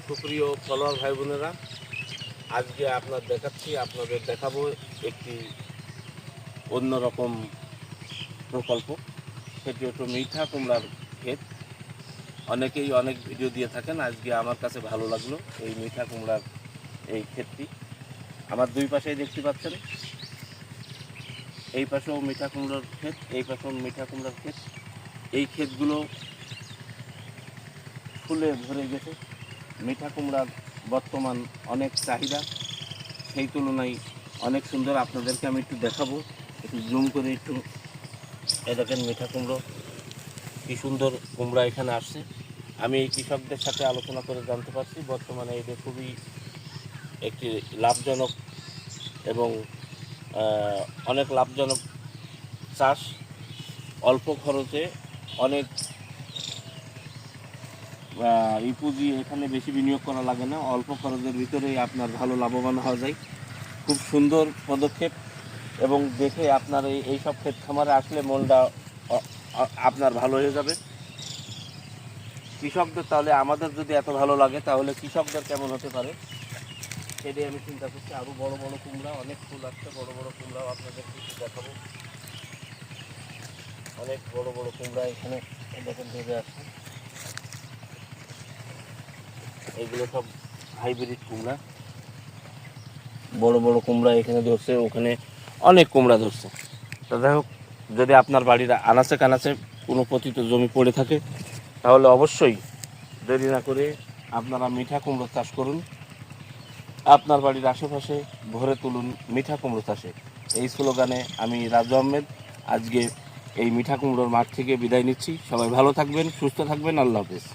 সুপ্রিয় ফলোয়ার ভাই বোনেরা, আজকে আপনাদের দেখাবো একটি অন্যরকম প্রকল্প। সেটি হচ্ছে মিঠা কুমড়ার ক্ষেত। অনেকেই অনেক ভিডিও দিয়ে থাকেন, আজকে আমার কাছে ভালো লাগলো এই মিঠা কুমড়ার এই ক্ষেতটি। আমার দুই পাশেই দেখতে পাচ্ছেন, এই পাশেও মিঠা কুমড়ার ক্ষেত, এই পাশেও মিঠা কুমড়ার ক্ষেত। এই ক্ষেতগুলো ফুলে ভরে গেছে। মিঠা কুমড়ার বর্তমান অনেক চাহিদা, সেই তুলনায় অনেক সুন্দর। আপনাদেরকে আমি একটু দেখাবো, একটু জুম করে একটু। এই দেখেন মিঠা কুমড়ো, কী সুন্দর কুমড়া এখানে আসছে। আমি এই কৃষকদের সাথে আলোচনা করে জানতে পারছি বর্তমানে এটা খুবই একটি লাভজনক এবং অনেক লাভজনক চাষ। অল্প খরচে অনেক পুঁজি এখানে বেশি বিনিয়োগ করা লাগে না, অল্প খরচের ভিতরেই আপনার ভালো লাভবান হওয়া যায়। খুব সুন্দর পদক্ষেপ, এবং দেখে আপনার এই সব ক্ষেত খামারে আসলে মনটা আপনার ভালো হয়ে যাবে। কৃষকদের, তাহলে আমাদের যদি এত ভালো লাগে তাহলে কৃষকদের কেমন হতে পারে সেটাই আমি চিন্তা করছি। আরও বড় বড় কুমড়া, অনেক ফুল আসছে, বড় বড় কুমড়াও আপনাদেরকে একটু দেখাবো। অনেক বড় বড় কুমড়া এখানে দেখেন ভেবে আসছে। এগুলো সব হাইব্রিড কুমড়া। বড় বড় কুমড়া এখানে ধরছে, ওখানে অনেক কুমড়া ধরছে। তো যাই হোক, যদি আপনার বাড়ির আনাচে কানাচে কোনো পতিত জমি পড়ে থাকে তাহলে অবশ্যই দেরি না করে আপনারা মিঠা কুমড়ো চাষ করুন। আপনার বাড়ির আশেপাশে ভরে তুলুন মিঠা কুমড়ো চাষে। এই স্লোগানে আমি রাজু আহমেদ আজকে এই মিঠা কুমড়োর মাঠ থেকে বিদায় নিচ্ছি। সবাই ভালো থাকবেন, সুস্থ থাকবেন। আল্লাহ হাফেজ।